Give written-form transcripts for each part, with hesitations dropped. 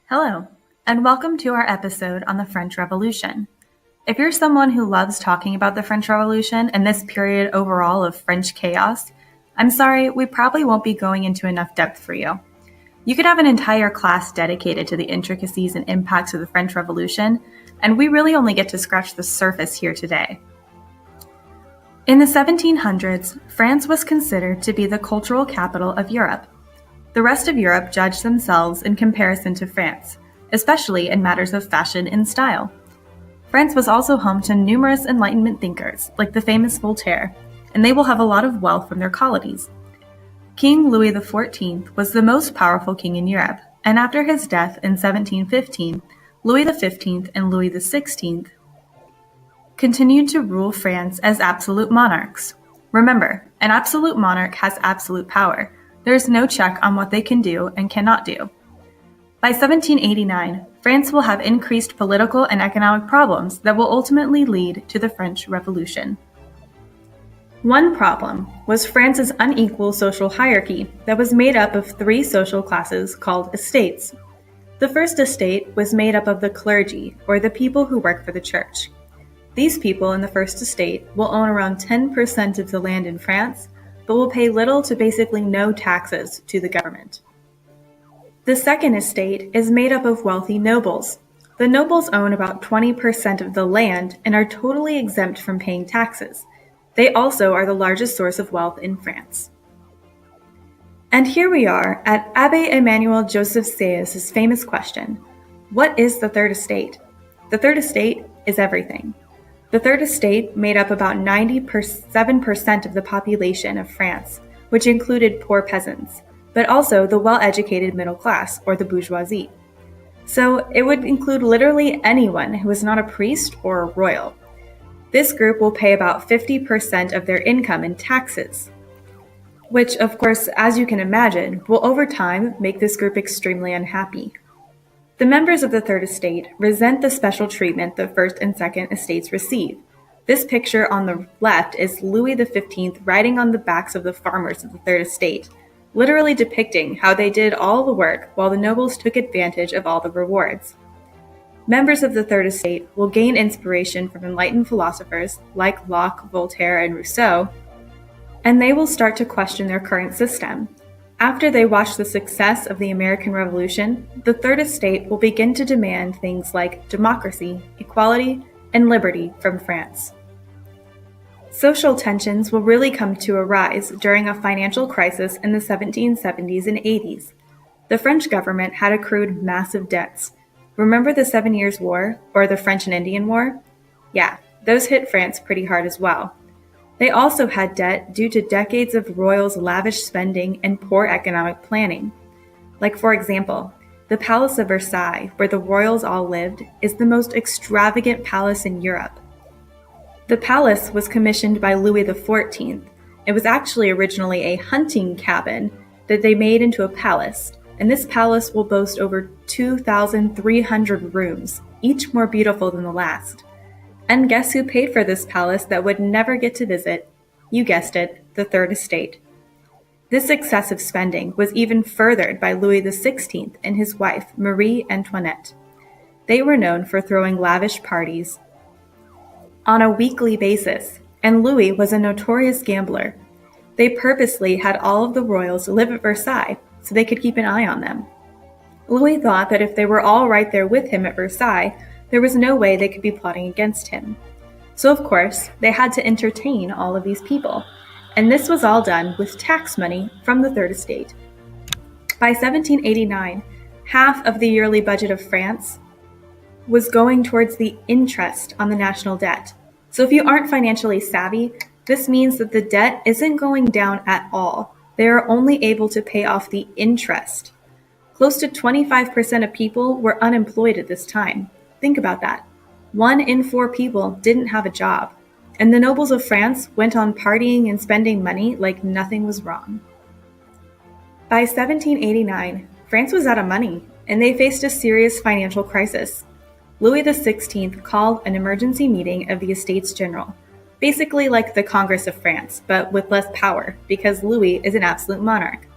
Hello, and welcome to our episode on the French Revolution. If you're someone who loves talking about the French Revolution and this period overall of French chaos, I'm sorry, we probably won't be going into enough depth for you. You could have an entire class dedicated to the intricacies and impacts of the French Revolution, and we really only get to scratch the surface here today. In the 1700s, France was considered to be the cultural capital of Europe. The rest of Europe judged themselves in comparison to France, especially in matters of fashion and style. France was also home to numerous Enlightenment thinkers, like the famous Voltaire, and they will have a lot of wealth from their colonies. King Louis XIV was the most powerful king in Europe, and after his death in 1715, Louis XV and Louis XVI continued to rule France as absolute monarchs. Remember, an absolute monarch has absolute power. There is no check on what they can do and cannot do. By 1789, France will have increased political and economic problems that will ultimately lead to the French Revolution. One problem was France's unequal social hierarchy that was made up of three social classes called estates. The first estate was made up of the clergy, or the people who work for the church. These people in the first estate will own around 10% of the land in France, but will pay little to basically no taxes to the government. The second estate is made up of wealthy nobles. The nobles own about 20% of the land and are totally exempt from paying taxes. They also are the largest source of wealth in France. And here we are at Abbé Emmanuel Joseph Sieyès' famous question, what is the third estate? The third estate is everything. The third estate made up about 97% of the population of France, which included poor peasants, but also the well-educated middle class, or the bourgeoisie. So it would include literally anyone who is not a priest or a royal. This group will pay about 50% of their income in taxes, which, of course, as you can imagine, will over time make this group extremely unhappy. The members of the Third Estate resent the special treatment the First and Second Estates receive. This picture on the left is Louis XV riding on the backs of the farmers of the Third Estate, literally depicting how they did all the work while the nobles took advantage of all the rewards. Members of the Third Estate will gain inspiration from enlightened philosophers like Locke, Voltaire, and Rousseau, and they will start to question their current system. After they watch the success of the American Revolution, the Third Estate will begin to demand things like democracy, equality, and liberty from France. Social tensions will really come to a rise during a financial crisis in the 1770s and 80s. The French government had accrued massive debts. Remember the 7 Years' War, or the French and Indian War? Yeah, those hit France pretty hard as well. They also had debt due to decades of royals' lavish spending and poor economic planning. Like, for example, the Palace of Versailles, where the royals all lived, is the most extravagant palace in Europe. The palace was commissioned by Louis XIV. It was actually originally a hunting cabin that they made into a palace, and this palace will boast over 2,300 rooms, each more beautiful than the last. And guess who paid for this palace that would never get to visit? You guessed it, the Third Estate. This excessive spending was even furthered by Louis XVI and his wife, Marie Antoinette. They were known for throwing lavish parties on a weekly basis, and Louis was a notorious gambler. They purposely had all of the royals live at Versailles so they could keep an eye on them. Louis thought that if they were all right there with him at Versailles, there was no way they could be plotting against him. So of course, they had to entertain all of these people, and this was all done with tax money from the Third Estate. By 1789, half of the yearly budget of France was going towards the interest on the national debt. So if you aren't financially savvy, this means that the debt isn't going down at all. They are only able to pay off the interest. Close to 25% of people were unemployed at this time. Think about that. 1 in 4 people didn't have a job, and the nobles of France went on partying and spending money like nothing was wrong. By 1789, France was out of money, and they faced a serious financial crisis. Louis XVI called an emergency meeting of the Estates General, basically like the Congress of France, but with less power, because Louis is an absolute monarch.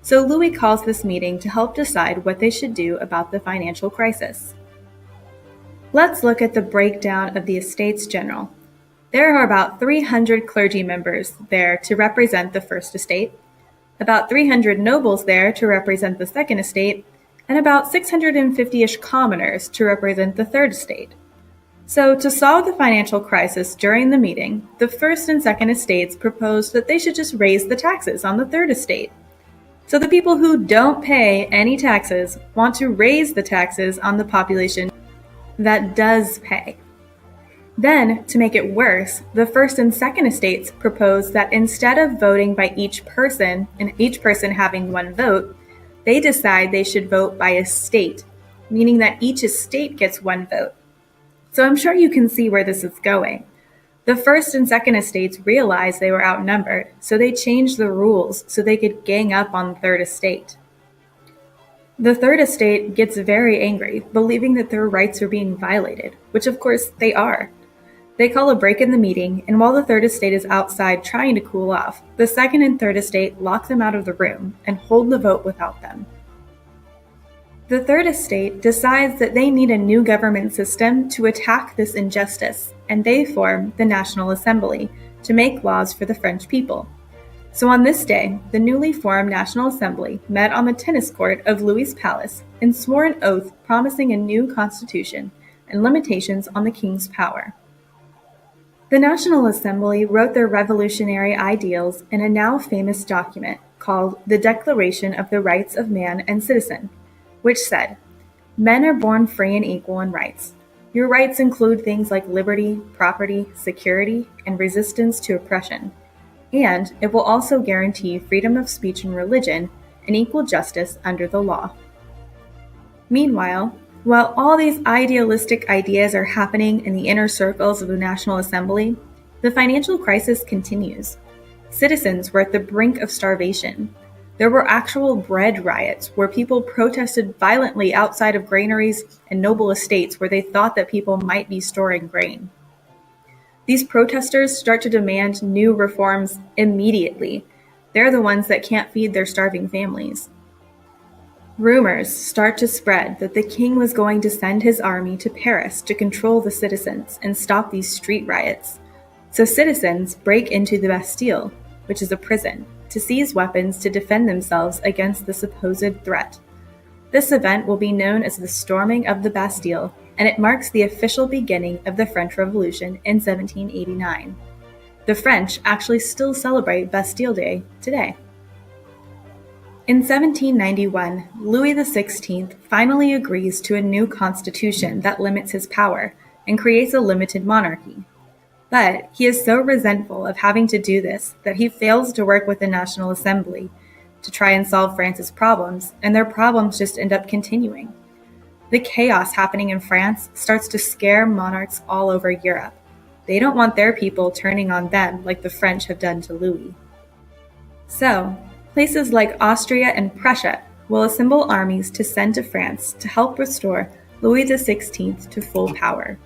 So Louis calls this meeting to help decide what they should do about the financial crisis. Let's look at the breakdown of the Estates General. There are about 300 clergy members there to represent the First Estate, about 300 nobles there to represent the Second Estate, and about 650-ish commoners to represent the Third Estate. So to solve the financial crisis during the meeting, the First and Second Estates proposed that they should just raise the taxes on the Third Estate. So the people who don't pay any taxes want to raise the taxes on the population that does pay. Then, to make it worse, the First and Second Estates proposed that instead of voting by each person, and each person having one vote, they decide they should vote by estate, meaning that each estate gets one vote. So I'm sure you can see where this is going. The First and Second Estates realized they were outnumbered, so they changed the rules so they could gang up on the Third Estate. The Third Estate gets very angry, believing that their rights are being violated, which of course they are. They call a break in the meeting, and while the Third Estate is outside trying to cool off, the Second and Third Estate lock them out of the room and hold the vote without them. The Third Estate decides that they need a new government system to attack this injustice, and they form the National Assembly to make laws for the French people. So on this day, the newly formed National Assembly met on the tennis court of Louis's palace and swore an oath promising a new constitution and limitations on the king's power. The National Assembly wrote their revolutionary ideals in a now famous document called the Declaration of the Rights of Man and Citizen, which said, "Men are born free and equal in rights. Your rights include things like liberty, property, security, and resistance to oppression. And it will also guarantee freedom of speech and religion and equal justice under the law." Meanwhile, while all these idealistic ideas are happening in the inner circles of the National Assembly, the financial crisis continues. Citizens were at the brink of starvation. There were actual bread riots where people protested violently outside of granaries and noble estates where they thought that people might be storing grain. These protesters start to demand new reforms immediately. They're the ones that can't feed their starving families. Rumors start to spread that the king was going to send his army to Paris to control the citizens and stop these street riots. So citizens break into the Bastille, which is a prison, to seize weapons to defend themselves against the supposed threat. This event will be known as the Storming of the Bastille, and it marks the official beginning of the French Revolution in 1789. The French actually still celebrate Bastille Day today. In 1791, Louis XVI finally agrees to a new constitution that limits his power and creates a limited monarchy. But he is so resentful of having to do this that he fails to work with the National Assembly to try and solve France's problems, and their problems just end up continuing. The chaos happening in France starts to scare monarchs all over Europe. They don't want their people turning on them like the French have done to Louis. So, places like Austria and Prussia will assemble armies to send to France to help restore Louis XVI to full power.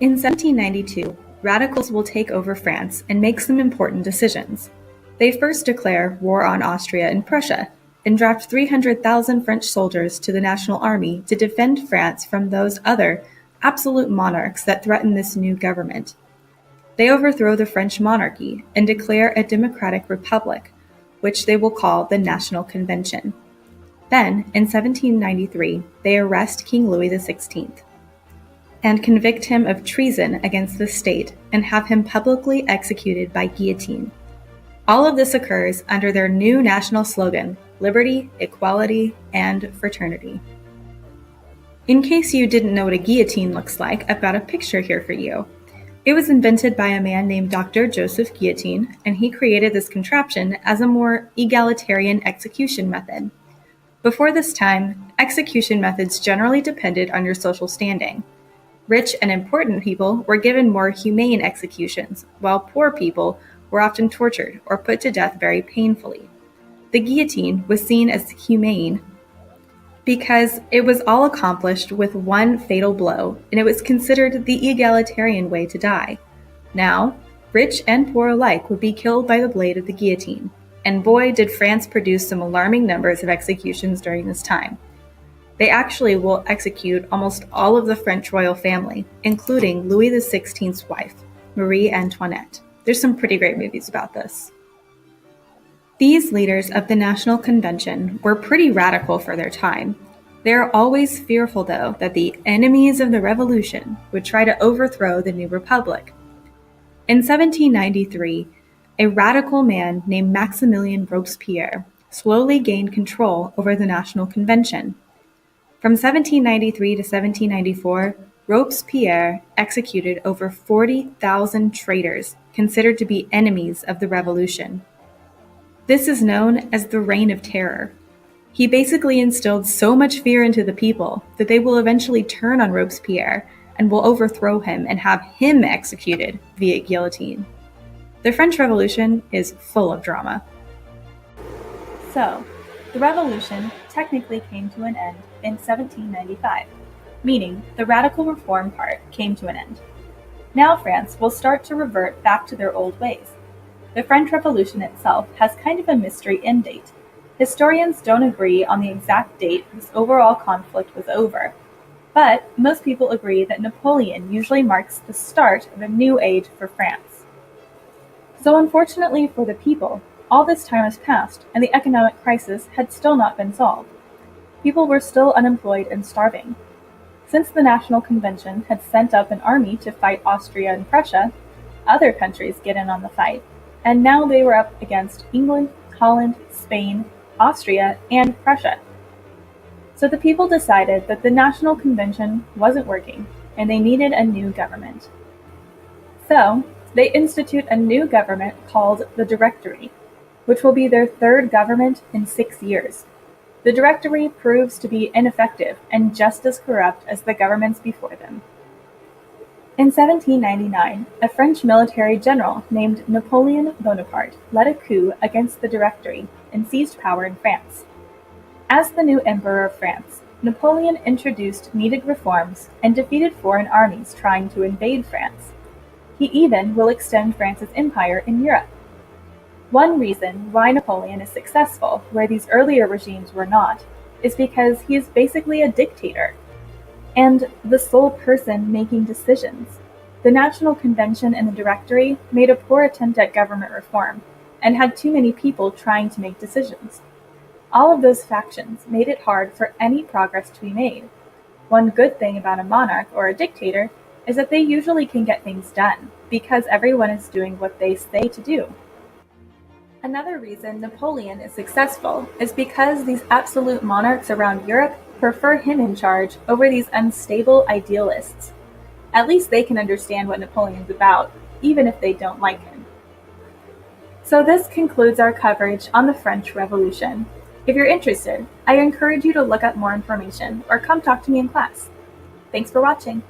In 1792, radicals will take over France and make some important decisions. They first declare war on Austria and Prussia and draft 300,000 French soldiers to the National Army to defend France from those other absolute monarchs that threaten this new government. They overthrow the French monarchy and declare a democratic republic, which they will call the National Convention. Then, in 1793, they arrest King Louis XVI and convict him of treason against the state and have him publicly executed by guillotine. All of this occurs under their new national slogan, liberty, equality, and fraternity. In case you didn't know what a guillotine looks like, I've got a picture here for you. It was invented by a man named Dr. Joseph Guillotine, and he created this contraption as a more egalitarian execution method. Before this time, execution methods generally depended on your social standing. Rich and important people were given more humane executions, while poor people were often tortured or put to death very painfully. The guillotine was seen as humane because it was all accomplished with one fatal blow, and it was considered the egalitarian way to die. Now, rich and poor alike would be killed by the blade of the guillotine. and boy, did France produce some alarming numbers of executions during this time. They actually will execute almost all of the French royal family, including Louis XVI's wife, Marie Antoinette. There's some pretty great movies about this. These leaders of the National Convention were pretty radical for their time. They are always fearful, though, that the enemies of the revolution would try to overthrow the new republic. In 1793, a radical man named Maximilien Robespierre slowly gained control over the National Convention. From 1793 to 1794, Robespierre executed over 40,000 traitors considered to be enemies of the revolution. This is known as the Reign of Terror. He basically instilled so much fear into the people that they will eventually turn on Robespierre and will overthrow him and have him executed via guillotine. The French Revolution is full of drama. So, the revolution technically came to an end in 1795, meaning the radical reform part came to an end. Now France will start to revert back to their old ways. The French Revolution itself has kind of a mystery end date. Historians don't agree on the exact date this overall conflict was over, but most people agree that Napoleon usually marks the start of a new age for France. So unfortunately for the people, all this time has passed and the economic crisis had still not been solved. People were still unemployed and starving. Since the National Convention had sent up an army to fight Austria and Prussia, other countries get in on the fight, and now they were up against England, Holland, Spain, Austria, and Prussia. So the people decided that the National Convention wasn't working, and they needed a new government. So, they institute a new government called the Directory, which will be their third government in 6 years. The Directory proves to be ineffective and just as corrupt as the governments before them. In 1799, a French military general named Napoleon Bonaparte led a coup against the Directory and seized power in France. As the new Emperor of France, Napoleon introduced needed reforms and defeated foreign armies trying to invade France. He even will extend France's empire in Europe. One reason why Napoleon is successful where these earlier regimes were not is because he is basically a dictator and the sole person making decisions. The National Convention and the Directory made a poor attempt at government reform and had too many people trying to make decisions. All of those factions made it hard for any progress to be made. One good thing about a monarch or a dictator is that they usually can get things done because everyone is doing what they say to do. Another reason Napoleon is successful is because these absolute monarchs around Europe prefer him in charge over these unstable idealists. At least they can understand what Napoleon's about, even if they don't like him. So this concludes our coverage on the French Revolution. If you're interested, I encourage you to look up more information or come talk to me in class. Thanks for watching.